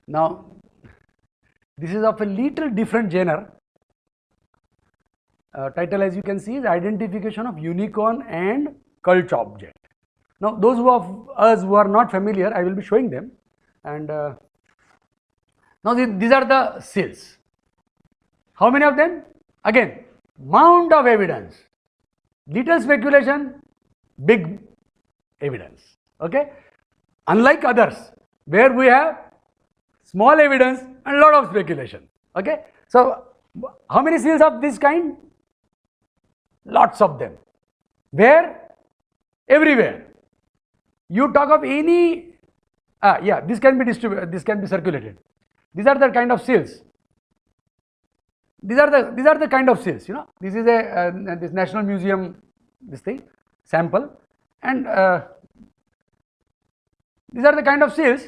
Now, this is of a little different genre. Title, as you can see, is Identification of Unicorn and Cult Object. Now, those of us who are not familiar, I will be showing them. And now these are the seals. How many of them? Again, mound of evidence. Little speculation, big evidence. Okay? Unlike others, where we have small evidence and a lot of speculation. Okay? So, how many seals of this kind? Lots of them. Where? Everywhere. You talk of any, this can be distributed, this can be circulated. These are the kind of seals. These are the kind of seals. You know, this is a this National Museum, this thing, sample, and these are the kind of seals.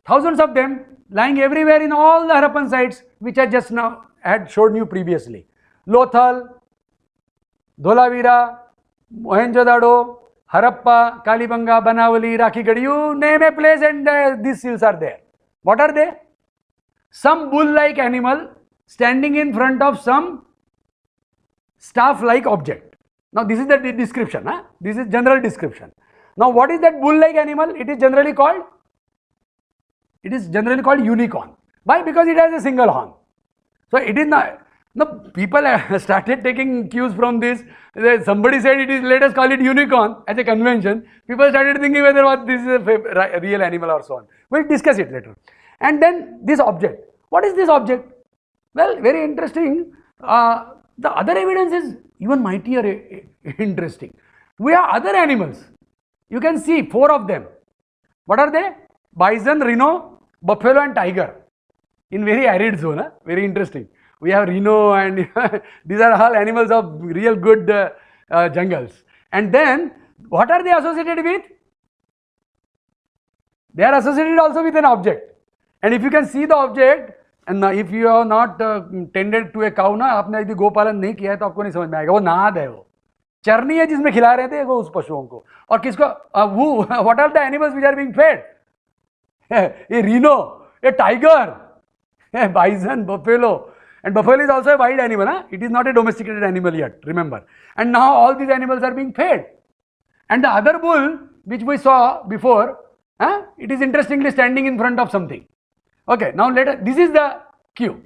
Thousands of them lying everywhere in all the Harappan sites, which I just now had showed you previously. Lothal, Dholavira, Mohenjodaro, Harappa, Kalibanga, Banavali, Rakhigarhi, you name a place and these seals are there. What are they? Some bull-like animal standing in front of some staff-like object. Now this is the description. This is general description. Now what is that bull-like animal? It is generally called unicorn. Why? Because it has a single horn. So it is not. No, people started taking cues from this. Somebody said it is, let us call it unicorn as a convention. People started thinking whether this is a real animal or so on. We'll discuss it later. And then this object. What is this object? Well, very interesting. The other evidence is even mightier interesting. We have other animals. You can see 4 of them. What are they? Bison, Rhino, buffalo and tiger. In very arid zone. Very interesting. We have Rhino and these are all animals of real good jungles. And then what are they associated with? They are associated also with an object. And if you can see the object, and if you are not tended to a cow, ना आपने यदि गोपालन नहीं किया है तो आपको नहीं समझ में आएगा. वो नाद है, वो चरनी है जिसमें खिला रहे थे वो उस पशुओं को. और किसको what are the animals which are being fed? A rhino, a tiger, a bison, buffalo. And buffalo is also a wild animal. It is not a domesticated animal yet, remember. And now all these animals are being fed. And the other bull, which we saw before, it is interestingly standing in front of something. Okay, now this is the cue.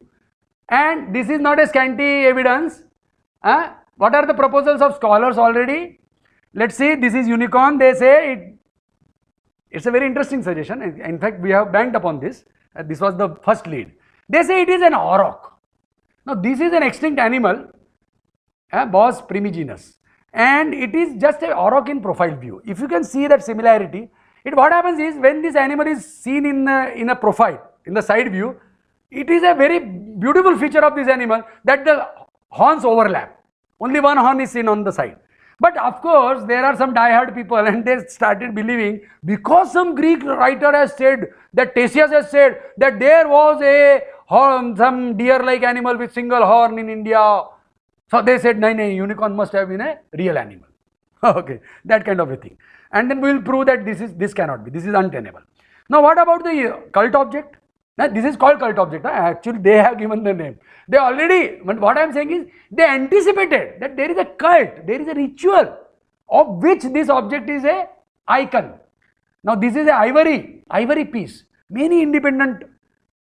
And this is not a scanty evidence. What are the proposals of scholars already? Let's see, this is unicorn. They say it's a very interesting suggestion. In fact, we have banked upon this. This was the first lead. They say it is an auroch. Now this is an extinct animal, Bos primigenius, and it is just an auroch in profile view. If you can see that similarity, what happens is when this animal is seen in a profile, in the side view, it is a very beautiful feature of this animal that the horns overlap. Only one horn is seen on the side. But of course, there are some die-hard people and they started believing because some Greek writer has said, that Theseus has said that there was some deer-like animal with single horn in India. So they said, no, unicorn must have been a real animal. Okay, that kind of a thing. And then we will prove that this cannot be, this is untenable. Now what about the cult object? Now, this is called cult object. Actually, they have given the name. They already, what I am saying is, they anticipated that there is a cult, there is a ritual of which this object is a icon. Now this is a ivory piece. Many independent,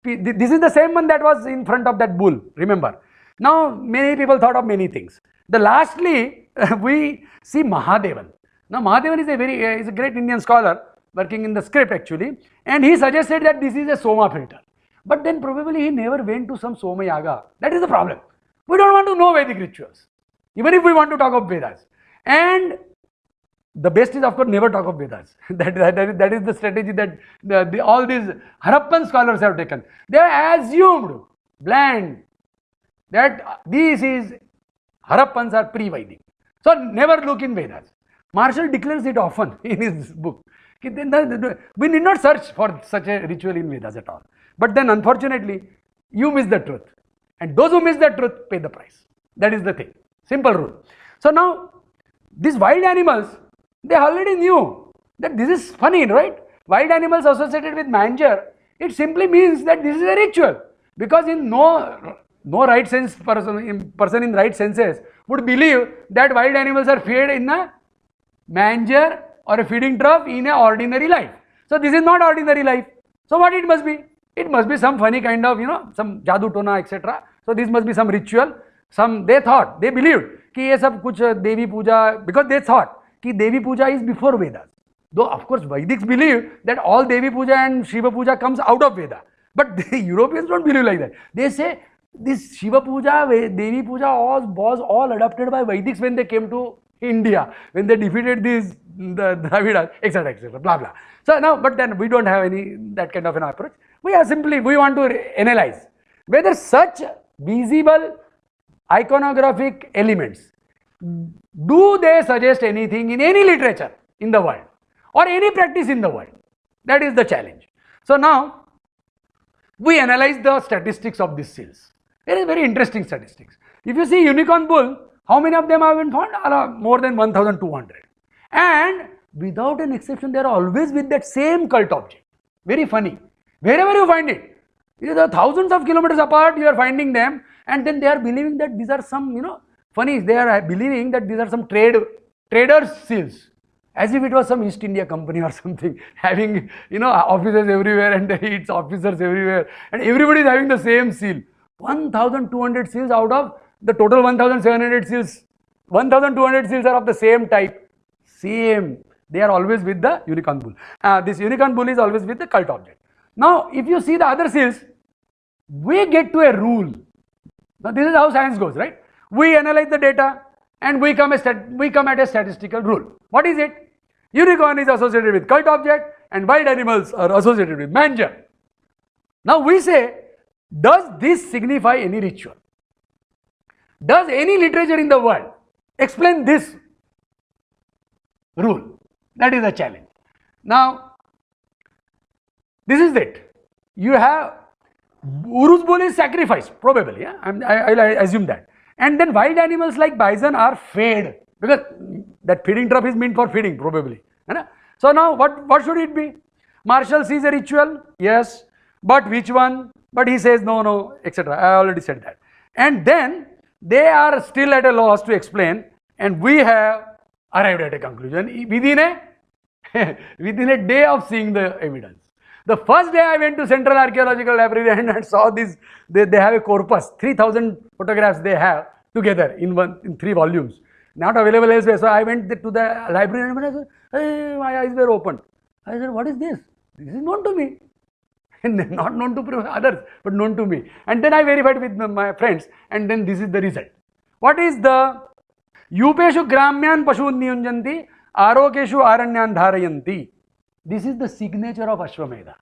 this is the same one that was in front of that bull, remember. Now many people thought of many things. Lastly, we see Mahadevan. Now Mahadevan is a great Indian scholar working in the script actually, and he suggested that this is a Soma filter. But then probably he never went to some Soma yaga. That is the problem. We don't want to know Vedic rituals, even if we want to talk of Vedas. And the best is, of course, never talk of Vedas. that is the strategy that all these Harappan scholars have taken. They have assumed, bland, that Harappans are pre-Vedic. So never look in Vedas. Marshall declares it often in his book. We need not search for such a ritual in Vedas at all. But then unfortunately, you miss the truth. And those who miss the truth pay the price. That is the thing. Simple rule. So now, these wild animals, they already knew that this is funny, right? wild animals associated with manger, it simply means that this is a ritual. Because in no right sense person in right senses would believe that wild animals are fed in a manger or a feeding trough in an ordinary life. So this is not ordinary life. So what it must be? It must be some funny kind of, some jadoo tona, etc. So this must be some ritual. They believed कि ये सब कुछ देवी पूजा, because they thought कि देवी पूजा is before Vedas. Though of course Vedics believe that all Devi Puja and Shiva Puja comes out of Veda. But the Europeans don't believe like that. They say this Shiva Puja, Devi Puja was all adopted by Vedics when they came to India, when they defeated the Dravidas, etc., blah blah. So now, but then we don't have that kind of an approach. We want to analyze whether such visible iconographic elements, do they suggest anything in any literature in the world or any practice in the world? That is the challenge. So now we analyze the statistics of these seals. There is very interesting statistics. If you see unicorn bull, how many of them have been found? More than 1,200. And without an exception, they are always with that same cult object. Very funny. Wherever you find it, either thousands of kilometers apart, you are finding them, and then they are believing that these are some, funny, they are believing that these are some traders' seals, as if it was some East India company or something, having, offices everywhere and its officers everywhere, and everybody is having the same seal. 1,200 seals out of the total 1,700 seals. 1,200 seals are of the same type. Same. They are always with the unicorn bull. This unicorn bull is always with the cult object. Now, if you see the other seals, we get to a rule. Now, this is how science goes, right? We analyze the data and we come at a statistical rule. What is it? Unicorn is associated with cult object and wild animals are associated with manger. Now, we say, does this signify any ritual? Does any literature in the world explain this rule? That is a challenge. Now, this is it. You have Urus bull is sacrificed, probably. Yeah? I assume that. And then wild animals like bison are fed, because that feeding trough is meant for feeding, probably. So now, what should it be? Marshall sees a ritual, yes, but which one? But he says no, etc. I already said that. And then they are still at a loss to explain, and we have arrived at a conclusion within a day of seeing the evidence. The first day I went to Central Archaeological Library and saw this, they have a corpus, 3,000 photographs they have together in 3 volumes, not available elsewhere. So I went to the library and I said, hey, my eyes were opened. I said, what is this? This is known to me. Not known to others, but known to me. And then I verified with my friends, and then this is the result. What is the Yupeshu Gramyan Pashun Niyunjanti, Arokeshu Aranyan Dharayanti? This is the signature of Ashwamedha.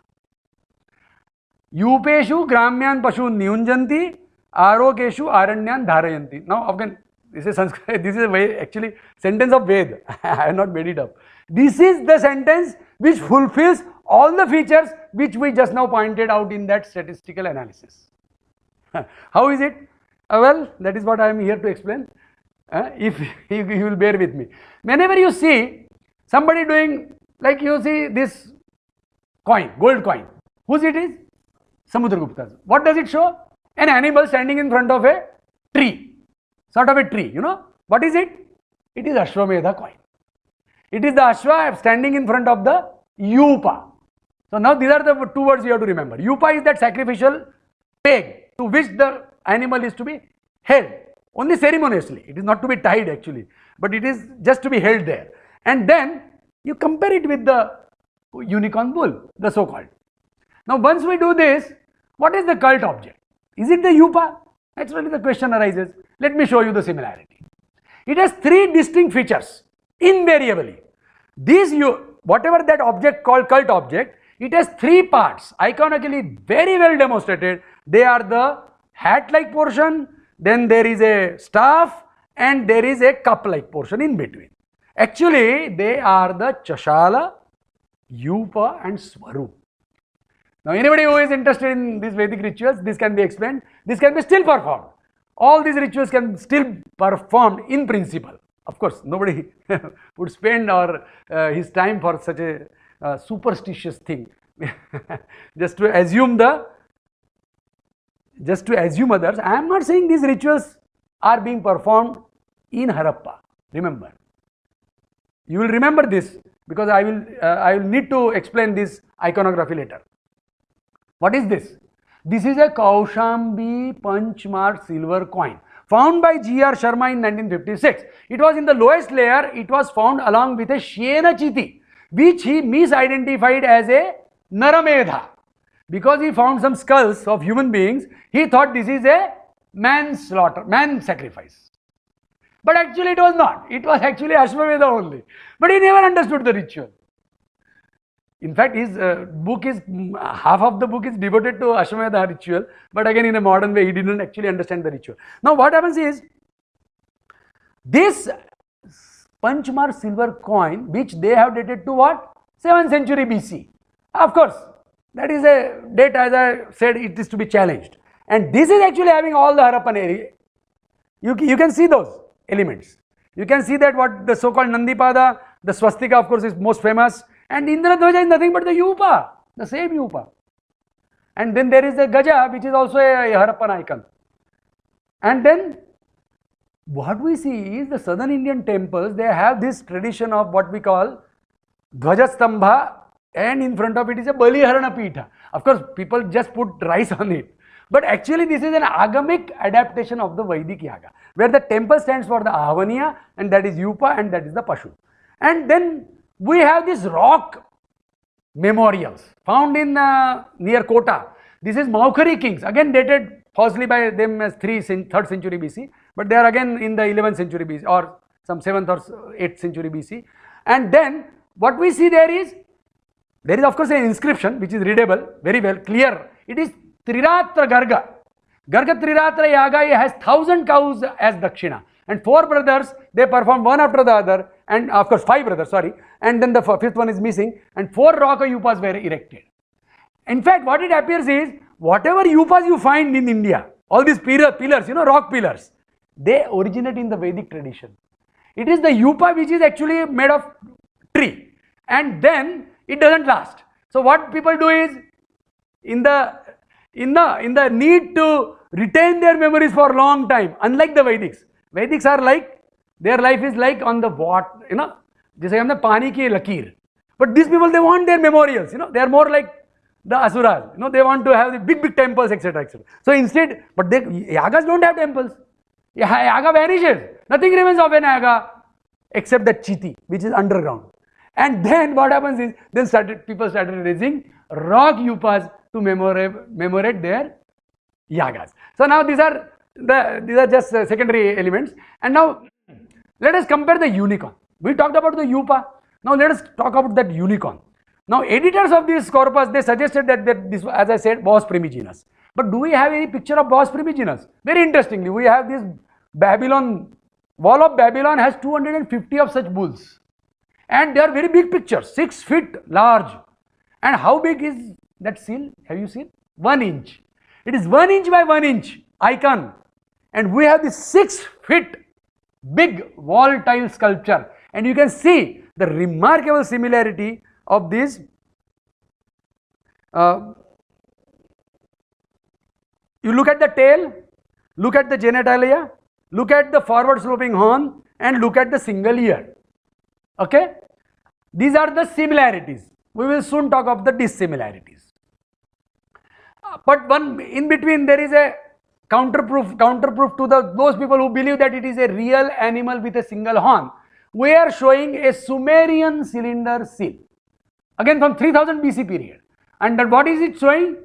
Yupeshu Gramyan Pashun Niyunjanti, Arokeshu Aranyan Dharayanti. Now, again, this is Sanskrit, this is actually sentence of Ved. I have not made it up. This is the sentence which fulfills all the features which we just now pointed out in that statistical analysis. How is it? Well, that is what I am here to explain. If you will bear with me. Whenever you see somebody doing, like you see this coin, gold coin, whose it is? Samudragupta's. What does it show? An animal standing in front of a tree, sort of a tree, What is it? It is Ashwamedha coin. It is the Ashwa standing in front of the Yupa. So now these are the 2 words you have to remember. Yupa is that sacrificial peg to which the animal is to be held, only ceremoniously. It is not to be tied actually, but it is just to be held there. And then you compare it with the unicorn bull, the so-called. Now once we do this, what is the cult object? Is it the Yupa? Naturally the question arises. Let me show you the similarity. It has 3 distinct features, invariably. Whatever that object called cult object, it has 3 parts, iconically very well demonstrated. They are the hat-like portion, then there is a staff, and there is a cup-like portion in between. Actually, they are the Chashala, Yupa and Swarup. Now, anybody who is interested in these Vedic rituals, this can be explained. This can be still performed. All these rituals can still performed in principle. Of course, nobody would spend his time for such a superstitious thing. just to assume others. I am not saying these rituals are being performed in Harappa. Remember, you will remember this because I will need to explain this iconography later. What is this? This is a Kaushambi punch mark silver coin found by G.R. Sharma in 1956. It was in the lowest layer. It was found along with a Shena Chiti, which he misidentified as a Naramedha. Because he found some skulls of human beings, he thought this is a man sacrifice. But actually it was not. It was actually Ashwamedha only. But he never understood the ritual. In fact, his book is, half of the book is devoted to Ashwamedha ritual, but again in a modern way, he didn't actually understand the ritual. Now what happens is, this Panchmar silver coin, which they have dated to what? 7th century BC. Of course, that is a date, as I said, it is to be challenged. And this is actually having all the Harappan area. You can see those elements. You can see that what the so-called Nandipada, the swastika of course is most famous, and Indradhvaja is nothing but the Yupa, the same Yupa. And then there is the Gaja, which is also a Harappan icon. And then what we see is the southern Indian temples, they have this tradition of what we call Dhvajastambha, and in front of it is a Baliharana Pitha. Of course, people just put rice on it. But actually this is an agamic adaptation of the Vedic Yaga, where the temple stands for the Ahvaniya, and that is Yupa, and that is the Pashu. And then we have these rock memorials found in near Kota. This is Maukhari kings, again dated falsely by them as 3rd century BC, but they are again in the 11th century BC or some 7th or 8th century BC. And then what we see there is of course an inscription which is readable, very well, clear. It is Triratra Garga. Garga Triratra Yaga has 1000 cows as Dakshina, and 4 brothers, they perform one after the other, and of course 5 brothers, sorry, and then the 5th one is missing, and 4 rock yupas were erected. In fact, what it appears is, whatever yupas you find in India, all these pillars, rock pillars, they originate in the Vedic tradition. It is the yupa which is actually made of tree, and then it doesn't last. So what people do is, in the need to retain their memories for a long time, unlike the Vedics are like, their life is like on the water, जैसे हमने पानी की लकीर. But these people, they want their memorials, they are more like the asuras, they want to have the big temples, etc., etc. So instead, but yagas don't have temples. Yaga vanishes. Nothing remains of an yaga except the chiti, which is underground. And then what happens is, people started raising rock yupas to commemorate their yagas. So now these are just secondary elements. And now let us compare the unicorn. We talked about the yupa. Now let us talk about that unicorn. Now editors of this corpus, they suggested that this, as I said, was primigenius. But do we have any picture of Bos primigenius? Very interestingly, we have this wall of Babylon has 250 of such bulls. And they are very big pictures, 6 feet large. And how big is that seal? Have you seen? 1 inch. It is 1 inch by 1 inch icon. And we have this 6 feet big wall tile sculpture. And you can see the remarkable similarity of these. You look at the tail, look at the genitalia, look at the forward sloping horn, and look at the single ear. Okay? These are the similarities. We will soon talk of the dissimilarities. But in between there is a counterproof to those people who believe that it is a real animal with a single horn. We are showing a Sumerian cylinder seal. Again from 3000 BC period. And what is it showing?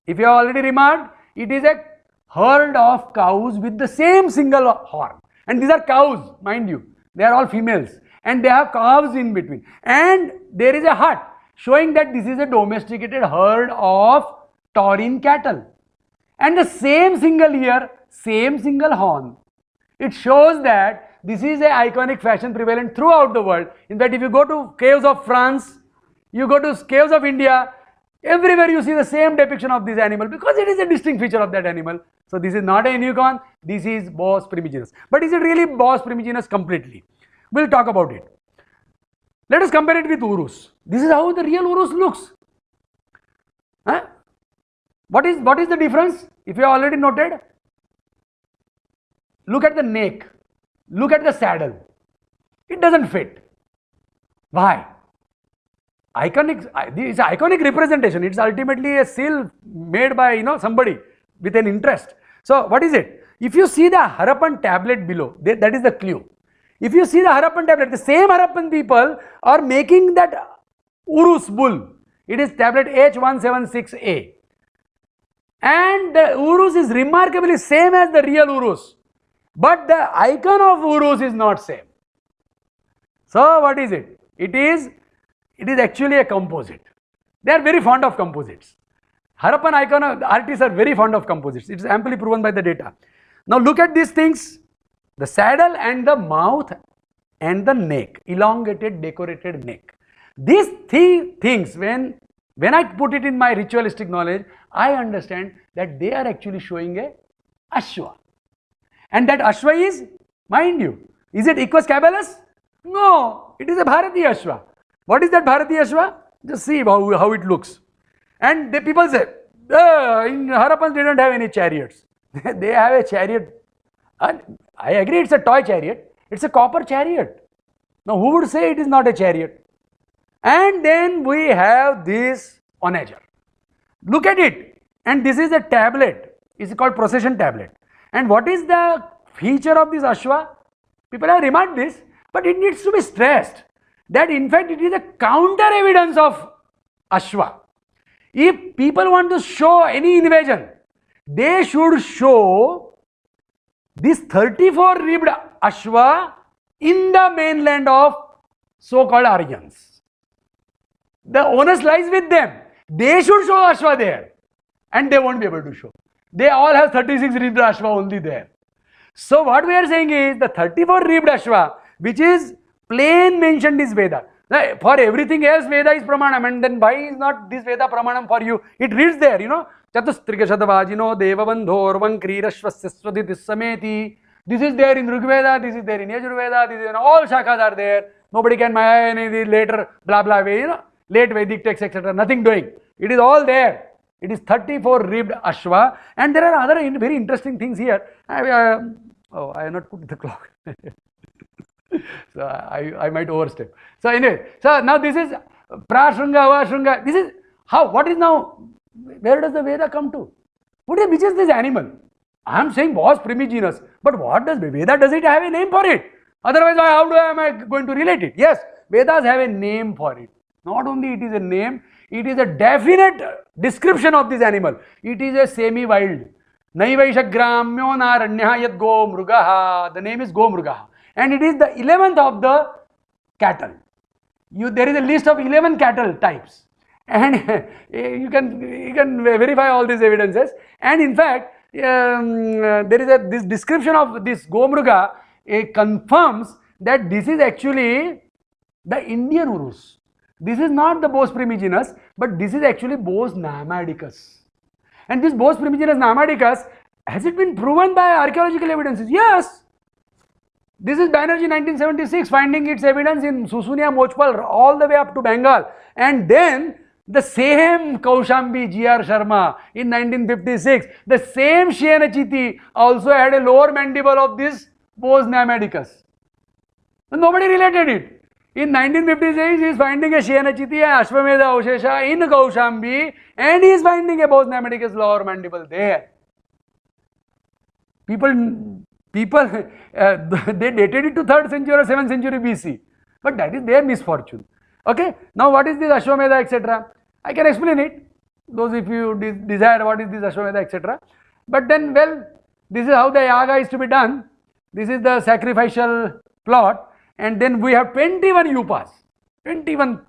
If you have already remarked, it is a herd of cows with the same single horn. And these are cows, mind you. They are all females. And they have calves in between. And there is a hut showing that this is a domesticated herd of taurine cattle. And the same single ear, same single horn. It shows that this is an iconic fashion prevalent throughout the world. In fact, if you go to caves of France, you go to caves of India, everywhere you see the same depiction of this animal because it is a distinct feature of that animal. So this is not a unicorn, this is Bos primigenius. But is it really Bos primigenius completely? We'll talk about it. Let us compare it with Urus. This is how the real Urus looks. Huh? What is the difference? If you have already noted, look at the neck, look at the saddle. It doesn't fit. Why? Iconic. It's an iconic representation. It's ultimately a seal made by somebody with an interest. So what is it? If you see the Harappan tablet below, that is the clue. If you see the Harappan tablet, the same Harappan people are making that Urus bull. It is tablet H176A. And the Urus is remarkably same as the real Urus. But the icon of Urus is not same. So what is it? It is actually a composite. They are very fond of composites. Harappan icon artists are very fond of composites. It is amply proven by the data. Now look at these things. The saddle and the mouth and the neck, elongated, decorated neck. These three things, when I put it in my ritualistic knowledge, I understand that they are actually showing a Ashwa. And that Ashwa is, mind you, is it Equus caballus? No, it is a Bharatiya Ashwa. What is that Bharatiya Ashwa? Just see how it looks. And the people say, in Harappans they don't have any chariots. They have a chariot. And I agree, it's a toy chariot. It's a copper chariot. Now who would say it is not a chariot? And then we have this onager. Look at it. And this is a tablet. It's called procession tablet. And what is the feature of this Ashwa? People have remarked this, but it needs to be stressed that in fact it is a counter evidence of Ashwa. If people want to show any invasion, they should show this 34-ribbed Ashwa in the mainland of so-called Aryans. The onus lies with them. They should show Ashwa there, and they won't be able to show. They all have 36-ribbed Ashwa only there. So what we are saying is the 34-ribbed Ashwa, which is plain mentioned is Veda. For everything else, Veda is Pramanam, and then why is not this Veda Pramanam for you? It reads there, Chatustrika Shadavajino Devavandhor Vankrirashvasya Swadhitis Sameti. This is there in Rigveda, this is there in Yajurveda, this is in all shakhas are there. Nobody can buy any later blah blah way, late Vedic texts, etc. Nothing doing. It is all there. It is 34-ribbed Ashwa, and there are other very interesting things here. I have not put the clock. So I might overstep. So anyway, so now this is Prashrunga, Avashrunga. This is how, what is now, where does the Veda come to? Which is this animal? I am saying was primigenius, but what does Veda, does it have a name for it? Otherwise, how am I going to relate it? Yes, Vedas have a name for it. Not only it is a name, it is a definite description of this animal. It is a semi-wild. Naivaisha gramyo naranya yad Gaumukha. The name is Gaumukha. And it is the 11th of the cattle. There is a list of 11 cattle types. And you can verify all these evidences. And in fact, there is this description of this Gaumukha confirms that this is actually the Indian Urus. This is not the Bos primigenius, but this is actually Bos namadicus. And this Bos primigenius namadicus, has it been proven by archaeological evidences? Yes. This is Banerjee 1976 finding its evidence in Susunia, Mochpal all the way up to Bengal. And then the same Kaushambi G.R. Sharma in 1956, the same Shianachiti also had a lower mandible of this Bos namadicus. And nobody related it. In 1956, he is finding a Shianachiti and Ashwamedha Avshesha in Kaushambi, and he is finding a Bos namadicus lower mandible there. People they dated it to 3rd century or 7th century BC, but that is their misfortune. Okay, now what is this Ashwamedha, etc.? I can explain it, those if you desire what is this Ashwamedha, etc. But then, well, this is how the yaga is to be done. This is the sacrificial plot, and then we have 21 upas, 21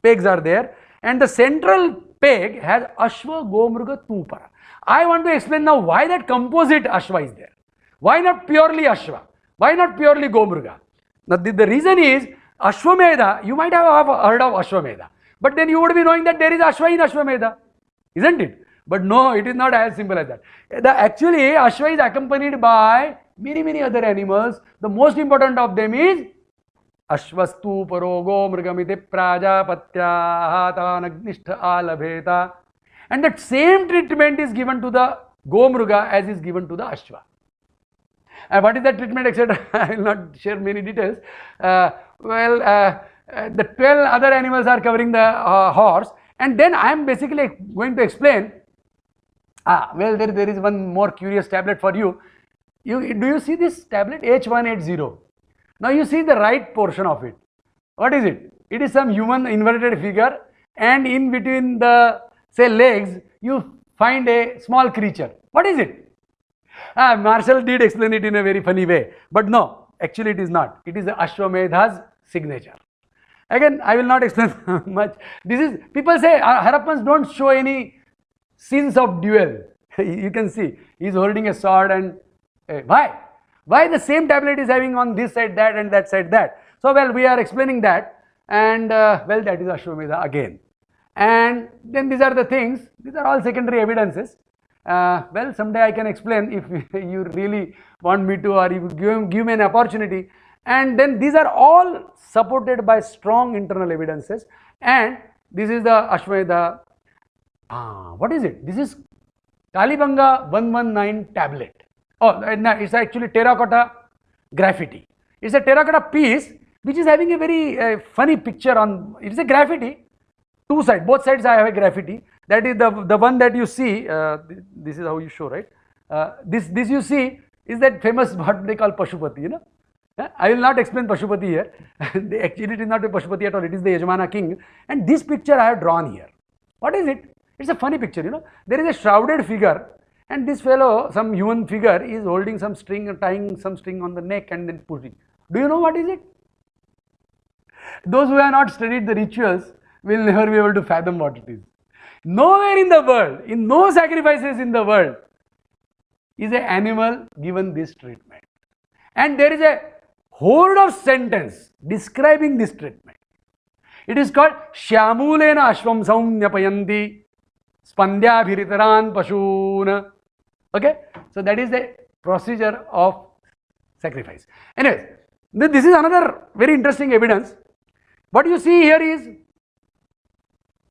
pegs are there, and the central peg has Ashwa, Gaumukha, Tupara. I want to explain now why that composite Ashwa is there. Why not purely Ashwa? Why not purely Gaumukha? Now the reason is Ashwamedha, you might have heard of Ashwamedha, but then you would be knowing that there is Ashwa in Ashwamedha, isn't it? But no, it is not as simple as that. Actually, Ashwa is accompanied by many other animals. The most important of them is Ashvastu Parogo Mrugamite Prajapatya Tanagnishtha Alabheta. And that same treatment is given to the Gomruga as is given to the Ashwa. And what is that treatment, etc.? I will not share many details. The 12 other animals are covering the horse, and then I am basically going to explain. There is one more curious tablet for you. Do you see this tablet H180? Now you see the right portion of it. What is it? It is some human inverted figure, and in between the legs you find a small creature. What is it? Marshall did explain it in a very funny way, but no, actually it is not. It is the Ashwamedha's signature. Again, I will not explain much. People say Harappans don't show any scenes of duel. You can see he is holding a sword, and why? Why the same tablet is having on this side that and that side that? So we are explaining that, and that is Ashwamedha again. And then these are the things. These are all secondary evidences. Someday I can explain if you really want me to, or if you give me an opportunity. And then these are all supported by strong internal evidences. And this is the Ashwamedha. What is it? This is Kalibanga 119 tablet. It's actually terracotta graffiti. It's a terracotta piece which is having a very funny picture on. It's a graffiti. Two sides, both sides I have a graffiti. That is the one that you see. This is how you show, right? This you see is that famous what they call Pashupati. You know, I will not explain Pashupati here. Actually, it is not a Pashupati at all. It is the Yajamana king. And this picture I have drawn here. What is it? It's a funny picture. You know, there is a shrouded figure, and this fellow, some human figure, is holding some string and tying some string on the neck and then pushing. Do you know what is it? Those who have not studied the rituals will never be able to fathom what it is. Nowhere in the world, in no sacrifices in the world, is an animal given this treatment. And there is a horde of sentence describing this treatment. It is called Shyamulena Ashvam Saumyapayanti Spandhyabhiritaran Pashun. Okay, so that is the procedure of sacrifice. Anyways, this is another very interesting evidence. What you see here is,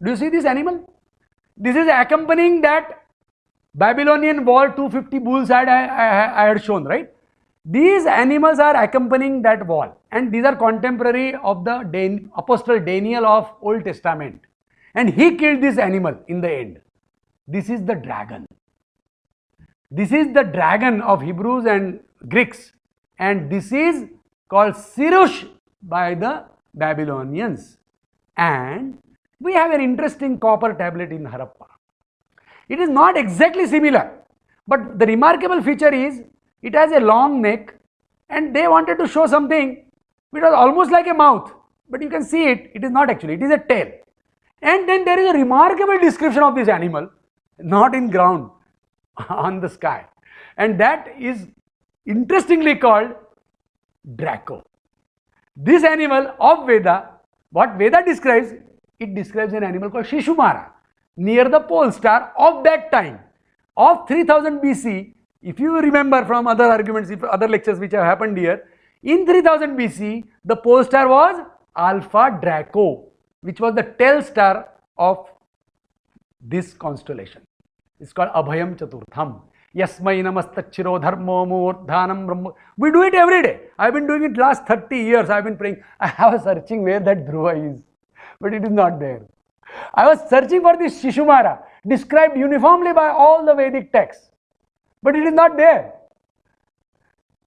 do you see this animal? This is accompanying that Babylonian wall 250 bulls I had shown, right? These animals are accompanying that wall, and these are contemporary of the Apostle Daniel of Old Testament, and he killed this animal in the end. This is the dragon. This is the dragon of Hebrews and Greeks, and this is called Sirush by the Babylonians. And we have an interesting copper tablet in Harappa. It is not exactly similar, but the remarkable feature is it has a long neck, and they wanted to show something which was almost like a mouth, but you can see it is not actually, it is a tail. And then there is a remarkable description of this animal, not in ground, on the sky, and that is interestingly called Draco. This animal of Veda, what Veda describes, it describes an animal called Shishumara near the pole star of that time of 3000 BC. If you remember from other arguments, other lectures which have happened here, in 3000 BC the pole star was Alpha Draco, which was the tail star of this constellation. It's called Abhayam Chaturtham. Yasmai namastachiro dharmo murdhanam brahmo. We do it every day. I've been doing it last 30 years. I've been praying. I was searching where that Dhruva is, but it is not there. I was searching for this Shishumara, described uniformly by all the Vedic texts, but it is not there.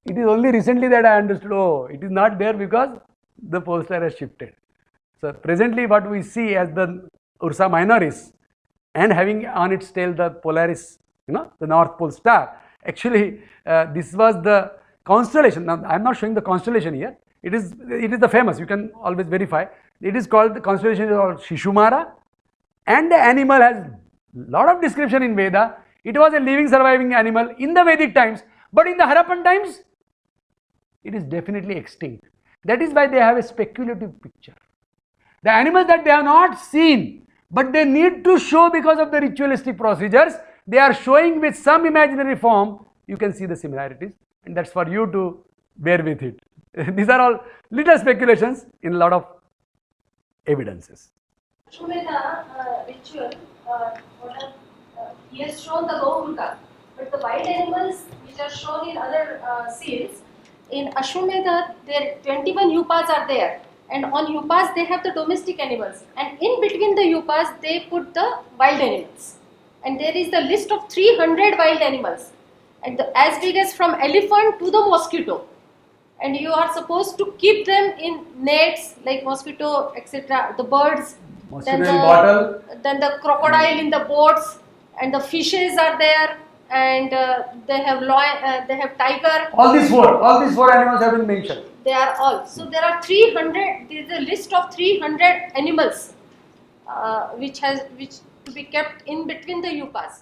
It is only recently that I understood, oh, it is not there because the pole star has shifted. So presently what we see as the Ursa Minoris and having on its tail the Polaris, the North Pole star, actually this was the constellation. Now I am not showing the constellation here. It is the famous, you can always verify. It is called, the constellation is called Shishumara, and the animal has lot of description in Veda. It was a living surviving animal in the Vedic times, but in the Harappan times it is definitely extinct. That is why they have a speculative picture. The animals that they have not seen, but they need to show because of the ritualistic procedures, they are showing with some imaginary form. You can see the similarities, and that's for you to bear with it. These are all little speculations in a lot of evidences. Ashwamedha ritual, he has shown the Gaumukha, but the wild animals which are shown in other seals, in Ashwamedha, there 21 upas are there, and on upas they have the domestic animals, and in between the upas they put the wild animals, and there is the list of 300 wild animals, and as big as from elephant to the mosquito, and you are supposed to keep them in nets like mosquito, etc. The birds, then the crocodile in the boats, and the fishes are there, and they have lion, they have tiger. All these four animals have been mentioned. They are all. So there are 300. There is a list of 300 animals which to be kept in between the upas.